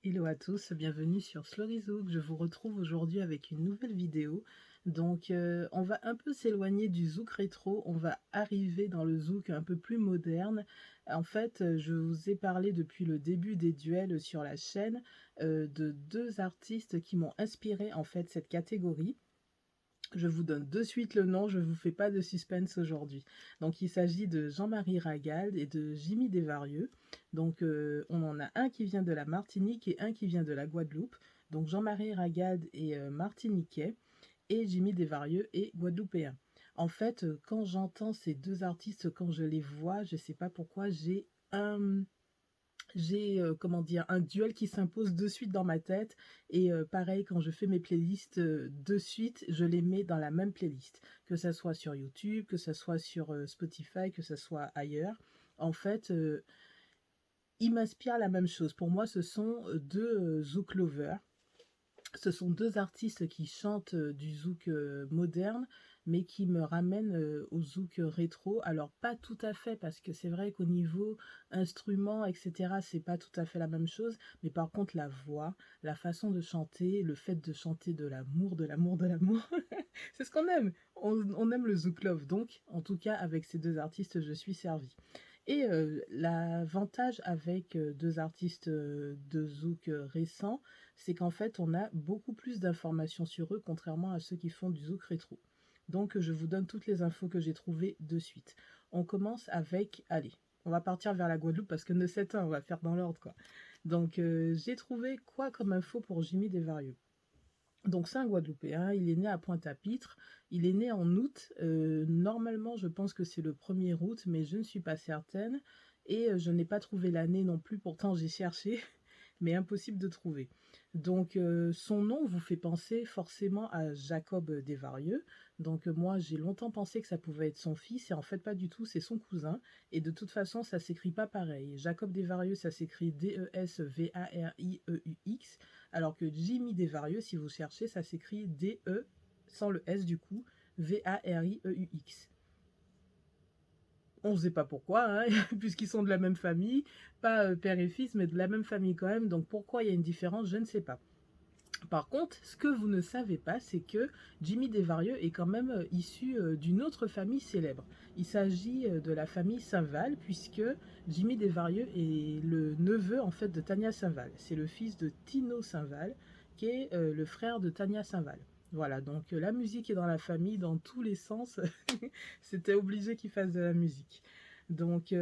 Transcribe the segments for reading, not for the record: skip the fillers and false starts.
Hello à tous, bienvenue sur Slorizouk. Je vous retrouve aujourd'hui avec une nouvelle vidéo. Donc, on va un peu s'éloigner du zouk rétro, on va arriver dans le zouk un peu plus moderne. En fait, je vous ai parlé depuis le début des duels sur la chaîne de deux artistes qui m'ont inspiré en fait cette catégorie. Je vous donne de suite le nom, je ne vous fais pas de suspense aujourd'hui. Donc il s'agit de Jean-Marie Ragalde et de Jimmy Desvarieux. Donc on en a un qui vient de la Martinique et un qui vient de la Guadeloupe. Donc Jean-Marie Ragalde est martiniquais et Jimmy Desvarieux est guadeloupéen. En fait, quand j'entends ces deux artistes, quand je les vois, je ne sais pas pourquoi, comment dire, un duel qui s'impose de suite dans ma tête. Et pareil, quand je fais mes playlists, de suite, je les mets dans la même playlist. Que ça soit sur YouTube, que ça soit sur Spotify, que ça soit ailleurs. En fait, ils m'inspirent la même chose. Pour moi, ce sont deux zouk lovers. Ce sont deux artistes qui chantent du zouk moderne, mais qui me ramènent au zouk rétro. Alors pas tout à fait, parce que c'est vrai qu'au niveau instrument, etc., c'est pas tout à fait la même chose. Mais par contre, la voix, la façon de chanter, le fait de chanter de l'amour, de l'amour, de l'amour, c'est ce qu'on aime. On aime le zouk love. Donc, en tout cas, avec ces deux artistes, je suis servie. Et l'avantage avec deux artistes de zouk récents, c'est qu'en fait, on a beaucoup plus d'informations sur eux, contrairement à ceux qui font du zouk rétro. Donc, je vous donne toutes les infos que j'ai trouvées de suite. On commence avec, allez, on va partir vers la Guadeloupe parce que ne sait on va faire dans l'ordre, quoi. Donc, j'ai trouvé quoi comme info pour Jimmy Desvarieux. Donc c'est un Guadeloupéen, il est né à Pointe-à-Pitre, il est né en août, normalement je pense que c'est le 1er août, mais je ne suis pas certaine, et je n'ai pas trouvé l'année non plus, pourtant j'ai cherché, mais impossible de trouver. Donc son nom vous fait penser forcément à Jacob Desvarieux, donc moi j'ai longtemps pensé que ça pouvait être son fils, et en fait pas du tout, c'est son cousin, et de toute façon ça s'écrit pas pareil. Jacob Desvarieux ça s'écrit Desvarieux, alors que Jimmy Desvarieux, si vous cherchez, ça s'écrit D-E, sans le S du coup, V-A-R-I-E-U-X. On ne sait pas pourquoi, hein, puisqu'ils sont de la même famille, pas père et fils, mais de la même famille quand même, donc pourquoi il y a une différence, je ne sais pas. Par contre, ce que vous ne savez pas, c'est que Jimmy Desvarieux est quand même issu d'une autre famille célèbre. Il s'agit de la famille Saint-Val, puisque Jimmy Desvarieux est le neveu en fait de Tania Saint-Val. C'est le fils de Tino Saint-Val, qui est le frère de Tania Saint-Val. Voilà, donc la musique est dans la famille dans tous les sens. C'était obligé qu'il fasse de la musique. Donc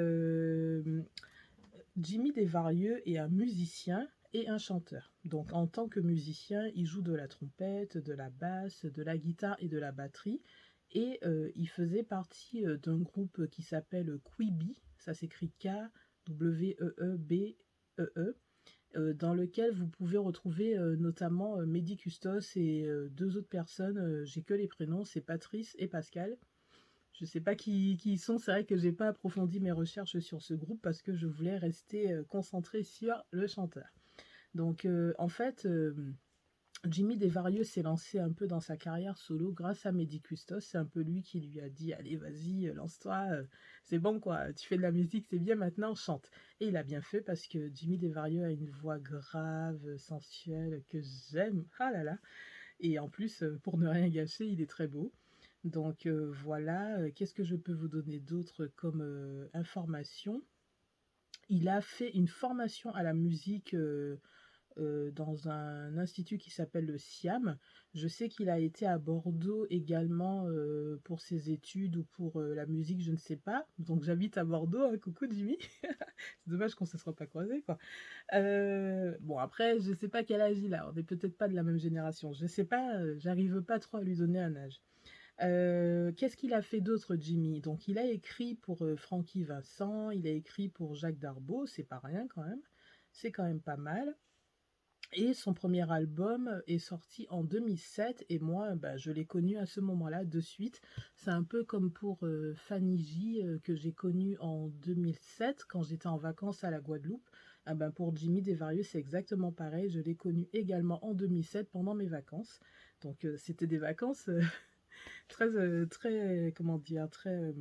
Jimmy Desvarieux est un musicien et un chanteur. Donc en tant que musicien, il joue de la trompette, de la basse, de la guitare et de la batterie. Et il faisait partie d'un groupe qui s'appelle Quibi, ça s'écrit K-W-E-E-B-E-E, dans lequel vous pouvez retrouver notamment Mehdi Custos et deux autres personnes, j'ai que les prénoms, c'est Patrice et Pascal. Je sais pas qui ils sont, c'est vrai que j'ai pas approfondi mes recherches sur ce groupe parce que je voulais rester concentrée sur le chanteur. Donc en fait, Jimmy Desvarieux s'est lancé un peu dans sa carrière solo grâce à Mehdi Custos. C'est un peu lui qui lui a dit allez vas-y lance-toi, c'est bon quoi, tu fais de la musique, c'est bien maintenant, chante. Et il a bien fait parce que Jimmy Desvarieux a une voix grave, sensuelle que j'aime. Ah là là. Et en plus, pour ne rien gâcher, il est très beau. Donc voilà, qu'est-ce que je peux vous donner d'autre comme information? Il a fait une formation à la musique dans un institut qui s'appelle le SIAM. Je sais qu'il a été à Bordeaux également pour ses études ou pour la musique, je ne sais pas. Donc j'habite à Bordeaux, hein, coucou Jimmy. C'est dommage qu'on ne se soit pas croisés, quoi. Bon, après, je ne sais pas quel âge il a. On n'est peut-être pas de la même génération. Je ne sais pas, j'arrive pas trop à lui donner un âge. Qu'est-ce qu'il a fait d'autre, Jimmy? Donc, il a écrit pour Francky Vincent, il a écrit pour Jacques Darbeau, c'est pas rien quand même. C'est quand même pas mal. Et son premier album est sorti en 2007 et moi, bah, je l'ai connu à ce moment-là de suite. C'est un peu comme pour Fanny J que j'ai connu en 2007 quand j'étais en vacances à la Guadeloupe. Ah ben, pour Jimmy Desvarieux, c'est exactement pareil. Je l'ai connu également en 2007 pendant mes vacances. Donc, c'était des vacances très, très, comment dire, très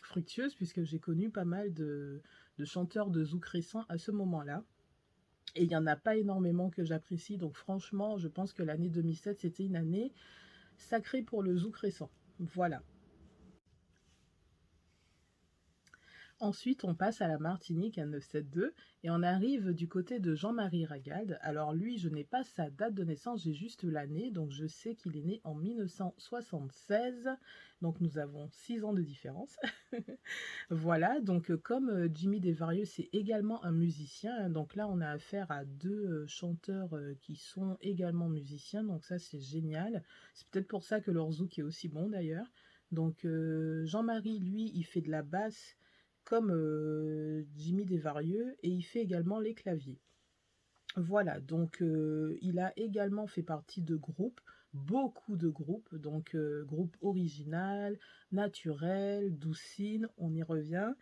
fructueuse puisque j'ai connu pas mal de chanteurs de zouk récents à ce moment-là. Et il n'y en a pas énormément que j'apprécie. Donc franchement, je pense que l'année 2007, c'était une année sacrée pour le zouk récent. Voilà. Ensuite, on passe à la Martinique à 972 et on arrive du côté de Jean-Marie Ragalde. Alors lui, je n'ai pas sa date de naissance, j'ai juste l'année, donc je sais qu'il est né en 1976. Donc nous avons 6 ans de différence. Voilà, donc comme Jimmy Desvarieux, c'est également un musicien, hein, donc là on a affaire à deux chanteurs qui sont également musiciens, donc ça c'est génial. C'est peut-être pour ça que leur zouk est aussi bon d'ailleurs. Donc Jean-Marie, lui, il fait de la basse comme Jimmy Desvarieux et il fait également les claviers. Voilà, donc il a également fait partie de groupes, beaucoup de groupes, donc groupe original, naturel, Doucine, on y revient,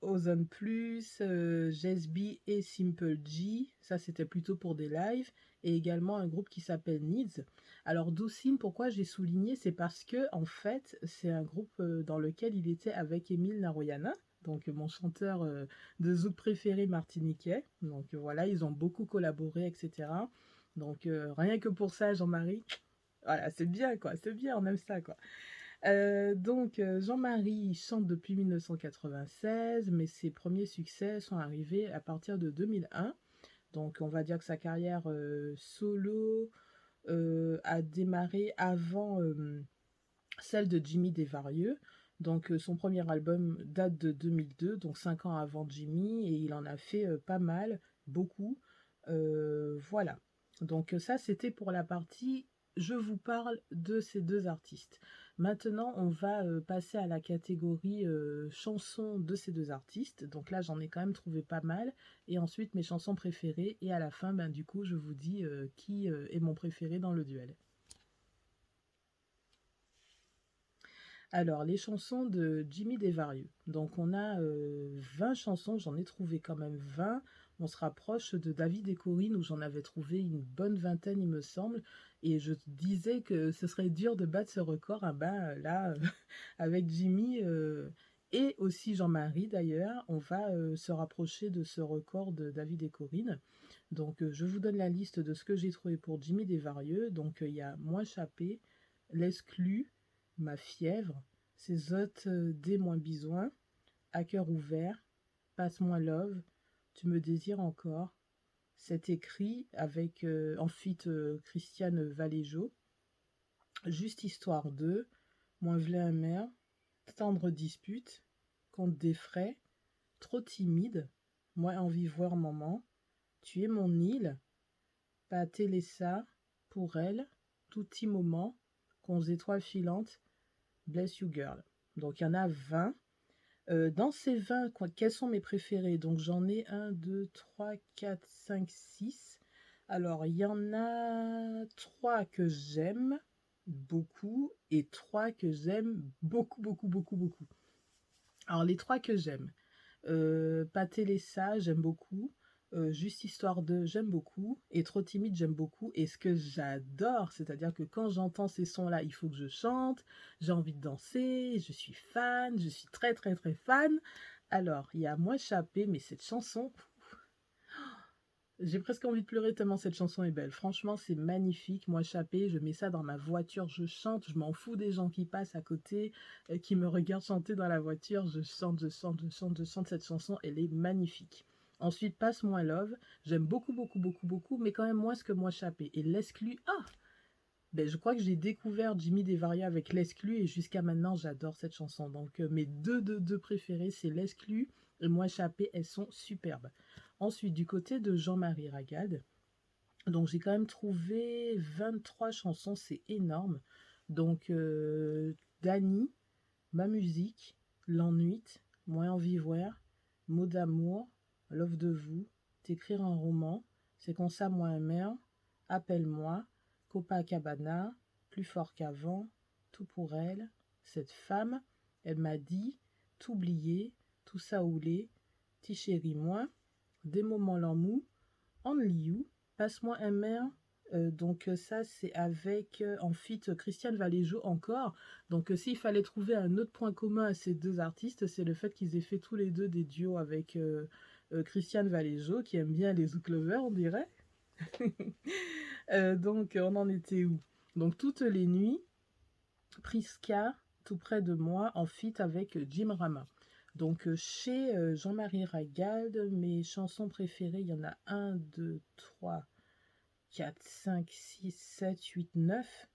Ozone Plus, Jesby et Simple G, ça c'était plutôt pour des lives, et également un groupe qui s'appelle Needs. Alors Doucine, pourquoi j'ai souligné, c'est parce que en fait c'est un groupe dans lequel il était avec Émile Naroyana, donc mon chanteur de zouk préféré martiniquais. Donc voilà, ils ont beaucoup collaboré, etc. Donc rien que pour ça, Jean-Marie, voilà, c'est bien quoi, c'est bien, on aime ça quoi. Donc Jean-Marie chante depuis 1996, mais ses premiers succès sont arrivés à partir de 2001. Donc on va dire que sa carrière solo a démarré avant celle de Jimmy Desvarieux. Donc son premier album date de 2002, donc 5 ans avant Jimmy, et il en a fait pas mal, beaucoup. Voilà. Donc ça, c'était pour la partie je vous parle de ces deux artistes. Maintenant, on va passer à la catégorie chansons de ces deux artistes. Donc là, j'en ai quand même trouvé pas mal. Et ensuite, mes chansons préférées. Et à la fin, ben, du coup, je vous dis qui est mon préféré dans le duel. Alors, les chansons de Jimmy Desvarieux. Donc, on a 20 chansons, j'en ai trouvé quand même 20. On se rapproche de David et Corinne, où j'en avais trouvé une bonne vingtaine, il me semble. Et je disais que ce serait dur de battre ce record. Ah ben là, avec Jimmy et aussi Jean-Marie d'ailleurs, on va se rapprocher de ce record de David et Corinne. Donc, je vous donne la liste de ce que j'ai trouvé pour Jimmy Desvarieux. Donc, il y a Moins Chappé, L'Exclu, Ma fièvre, Ces hôtes des moins besoin, À cœur ouvert, Passe-moi love, Tu me désires encore, C'est écrit avec en feat Christiane Valéjo, Juste histoire 2, Moins v'là un mère, Tendre dispute, Compte des frais, Trop timide, Moi envie voir maman, Tu es mon île, Pas Télessa, Pour elle, Tout petit moment, Qu'on étoiles filantes, Bless You Girl. Donc il y en a 20. Dans ces 20, quels sont mes préférés? Donc j'en ai 1, 2, 3, 4, 5, 6. Alors il y en a 3 que j'aime beaucoup et 3 que j'aime beaucoup, beaucoup, beaucoup, beaucoup. Alors les 3 que j'aime. Pâté Lessa, j'aime beaucoup. Juste Histoire de, j'aime beaucoup. Et Trop timide, j'aime beaucoup. Et ce que j'adore, c'est-à-dire que quand j'entends ces sons-là, il faut que je chante, j'ai envie de danser, je suis fan, je suis très très très fan. Alors, il y a Moi Chappé, mais cette chanson, j'ai presque envie de pleurer tellement cette chanson est belle. Franchement, c'est magnifique. Moi Chappé, je mets ça dans ma voiture, je chante, je m'en fous des gens qui passent à côté, qui me regardent chanter dans la voiture. Je chante, je chante, je chante, je chante cette chanson, elle est magnifique. Ensuite, Passe-moi Love, j'aime beaucoup, beaucoup, beaucoup, beaucoup, mais quand même moins que Moi Chappé. Et L'Exclu, ah ben, je crois que j'ai découvert Jimmy Desvarieux avec L'Exclu et jusqu'à maintenant, j'adore cette chanson. Donc, mes deux préférés, c'est L'Exclu et Moi Chappé, elles sont superbes. Ensuite, du côté de Jean-Marie Ragalde, donc j'ai quand même trouvé 23 chansons, c'est énorme. Donc, Dany, Ma musique, L'ennui, Moi en vivre, Mots d'amour, Love de vous, T'écrire un roman, C'est comme ça moi un mère, Appelle-moi, Copacabana, Plus fort qu'avant, Tout pour elle, Cette femme, Elle m'a dit, T'oublier, Tout ça oulé, Ti chéri moi, Des moments l'amour, Only You, Passe-moi un maire. Donc ça c'est avec en feat Christiane Valéjo encore. Donc s'il fallait trouver un autre point commun à ces deux artistes, c'est le fait qu'ils aient fait tous les deux des duos avec Christiane Valéjo, qui aime bien les Zouk Lovers, on dirait. Donc, on en était où? Donc, toutes les nuits, Priska, tout près de moi, en feat avec Jim Rama. Donc, chez Jean-Marie Ragald, mes chansons préférées, il y en a 1, 2, 3, 4, 5, 6, 7, 8, 9.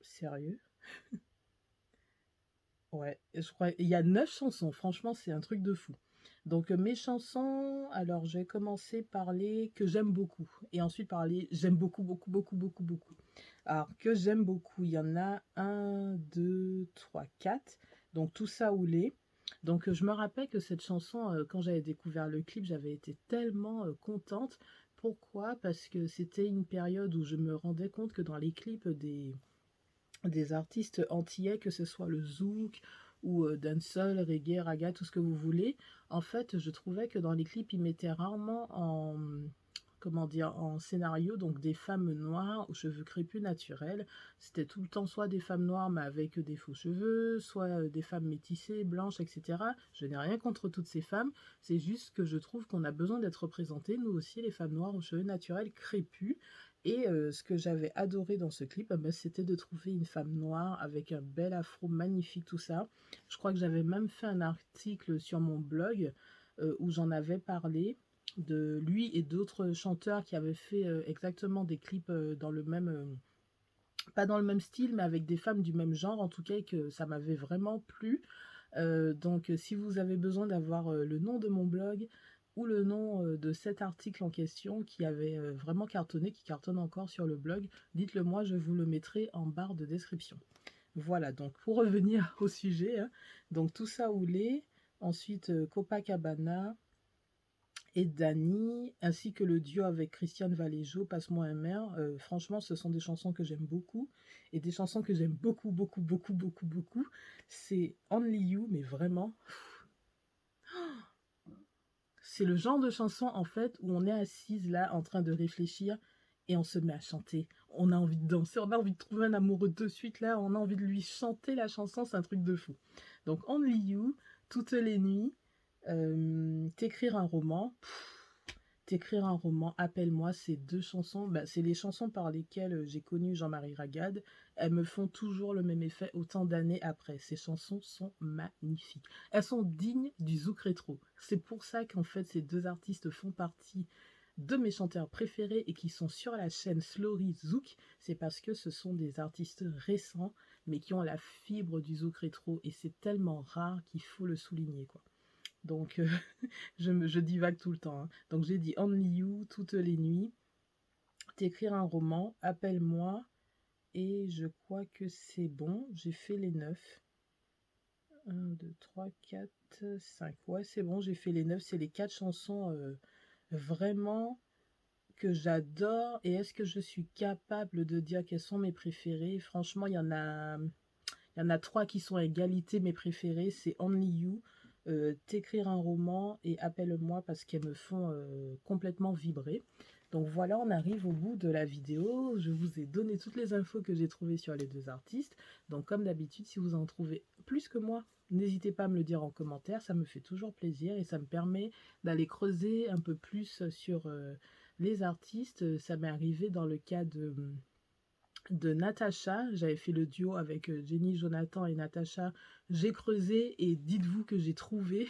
Sérieux? Ouais, je crois il y a 9 chansons, franchement, c'est un truc de fou. Donc, mes chansons, alors je vais commencer par les que j'aime beaucoup. Et ensuite par les j'aime beaucoup, beaucoup, beaucoup, beaucoup, beaucoup. Alors, que j'aime beaucoup, il y en a 1, 2, 3, 4. Donc, tout ça ou les. Donc, je me rappelle que cette chanson, quand j'avais découvert le clip, j'avais été tellement contente. Pourquoi? Parce que c'était une période où je me rendais compte que dans les clips des artistes antillais, que ce soit le zouk ou dancehall, reggae, raga, tout ce que vous voulez. En fait, je trouvais que dans les clips, ils mettaient rarement en, comment dire, en scénario, donc des femmes noires aux cheveux crépus naturels. C'était tout le temps soit des femmes noires mais avec des faux cheveux, soit des femmes métissées, blanches, etc. Je n'ai rien contre toutes ces femmes, c'est juste que je trouve qu'on a besoin d'être représentées, nous aussi, les femmes noires aux cheveux naturels crépus. Et ce que j'avais adoré dans ce clip, c'était de trouver une femme noire avec un bel afro magnifique, tout ça. Je crois que j'avais même fait un article sur mon blog où j'en avais parlé de lui et d'autres chanteurs qui avaient fait exactement des clips dans le même... pas dans le même style, mais avec des femmes du même genre, en tout cas, et que ça m'avait vraiment plu. Donc, si vous avez besoin d'avoir le nom de mon blog ou le nom de cet article en question qui avait vraiment cartonné, qui cartonne encore sur le blog, dites-le moi, je vous le mettrai en barre de description. Voilà, donc pour revenir au sujet, hein, donc tout ça oulé, ensuite Copacabana et Dani, ainsi que le duo avec Christiane Valéjo, Passe-moi un maire. Franchement, ce sont des chansons que j'aime beaucoup. Et des chansons que j'aime beaucoup, beaucoup, beaucoup, beaucoup, beaucoup. C'est Only You, mais vraiment, c'est le genre de chanson, en fait, où on est assise là, en train de réfléchir, et on se met à chanter. On a envie de danser, on a envie de trouver un amoureux de suite, là, on a envie de lui chanter la chanson, c'est un truc de fou. Donc, Only You, toutes les nuits, t'écrire un roman. T'écrire un roman, appelle-moi, ces deux chansons, c'est les chansons par lesquelles j'ai connu Jean-Marie Ragad. Elles me font toujours le même effet autant d'années après. Ces chansons sont magnifiques. Elles sont dignes du zouk rétro. C'est pour ça qu'en fait ces deux artistes font partie de mes chanteurs préférés et qui sont sur la chaîne Slory Zouk. C'est parce que ce sont des artistes récents mais qui ont la fibre du zouk rétro et c'est tellement rare qu'il faut le souligner, quoi. Donc, je divague tout le temps, hein. Donc, j'ai dit Only You, toutes les nuits, t'écrire un roman, appelle-moi, et je crois que c'est bon. J'ai fait les 9. 1, 2, 3, 4, 5. Ouais, c'est bon, j'ai fait les 9. C'est les 4 chansons vraiment que j'adore. Et est-ce que je suis capable de dire quelles sont mes préférées? Franchement, il y en a 3 qui sont à égalité, mes préférées. C'est Only You, t'écrire un roman et appelle-moi parce qu'elles me font complètement vibrer. Donc voilà, on arrive au bout de la vidéo. Je vous ai donné toutes les infos que j'ai trouvées sur les deux artistes. Donc comme d'habitude, si vous en trouvez plus que moi, n'hésitez pas à me le dire en commentaire. Ça me fait toujours plaisir et ça me permet d'aller creuser un peu plus sur les artistes. Ça m'est arrivé dans le cas de Natacha. J'avais fait le duo avec Jenny, Jonathan et Natacha. J'ai creusé et dites-vous que j'ai trouvé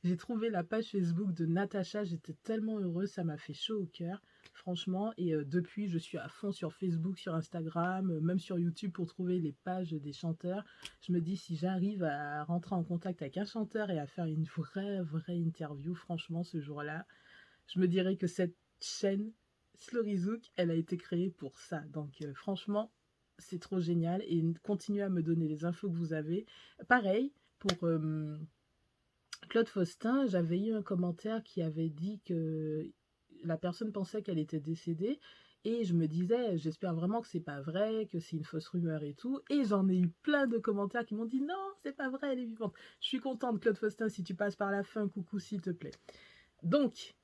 j'ai trouvé la page Facebook de Natacha. J'étais tellement heureuse, ça m'a fait chaud au cœur, franchement. Et depuis, je suis à fond sur Facebook, sur Instagram, même sur YouTube pour trouver les pages des chanteurs. Je me dis, si j'arrive à rentrer en contact avec un chanteur et à faire une vraie interview, franchement, ce jour-là, je me dirais que cette chaîne Slory Zouk, elle a été créée pour ça. Donc franchement, c'est trop génial. Et continuez à me donner les infos que vous avez. Pareil, pour Claude Faustin, j'avais eu un commentaire qui avait dit que la personne pensait qu'elle était décédée. Et je me disais, j'espère vraiment que c'est pas vrai, que c'est une fausse rumeur et tout. Et j'en ai eu plein de commentaires qui m'ont dit non, c'est pas vrai, elle est vivante. Je suis contente, Claude Faustin, si tu passes par la fin, coucou s'il te plaît. Donc,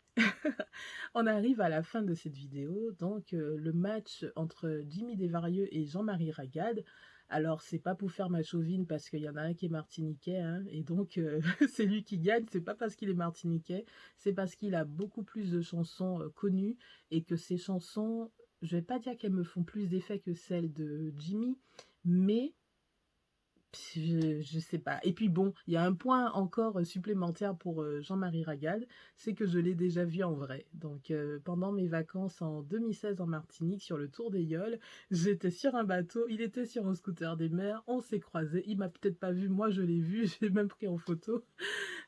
on arrive à la fin de cette vidéo. Donc, le match entre Jimmy Desvarieux et Jean-Marie Ragad. Alors, c'est pas pour faire ma chauvine parce qu'il y en a un qui est martiniquais, hein, et donc c'est lui qui gagne. C'est pas parce qu'il est martiniquais, c'est parce qu'il a beaucoup plus de chansons connues et que ces chansons, je vais pas dire qu'elles me font plus d'effet que celles de Jimmy, mais je sais pas. Et puis bon, il y a un point encore supplémentaire pour Jean-Marie Ragad, c'est que je l'ai déjà vu en vrai. Donc pendant mes vacances en 2016 en Martinique, sur le Tour des Yoles, j'étais sur un bateau, il était sur un scooter des mers, on s'est croisés, il m'a peut-être pas vu, moi je l'ai vu, j'ai même pris en photo.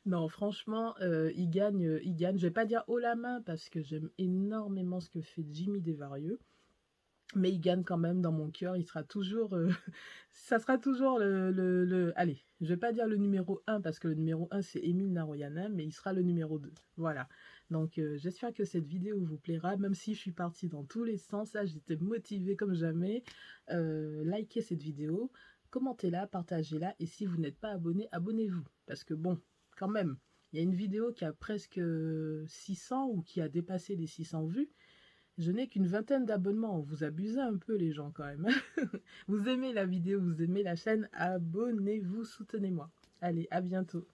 Non, franchement, il gagne, il gagne. Je vais pas dire haut la main parce que j'aime énormément ce que fait Jimmy Desvarieux. Mais il gagne quand même dans mon cœur, il sera toujours, ça sera toujours allez, je vais pas dire le numéro 1 parce que le numéro 1 c'est Émile Naroyana, mais il sera le numéro 2. Voilà. Donc j'espère que cette vidéo vous plaira, même si je suis partie dans tous les sens, là j'étais motivée comme jamais. Likez cette vidéo, commentez-la, partagez-la, et si vous n'êtes pas abonné, abonnez-vous. Parce que bon, quand même, il y a une vidéo qui a presque 600 ou qui a dépassé les 600 vues. Je n'ai qu'une vingtaine d'abonnements, vous abusez un peu les gens quand même. Vous aimez la vidéo, vous aimez la chaîne, abonnez-vous, soutenez-moi. Allez, à bientôt.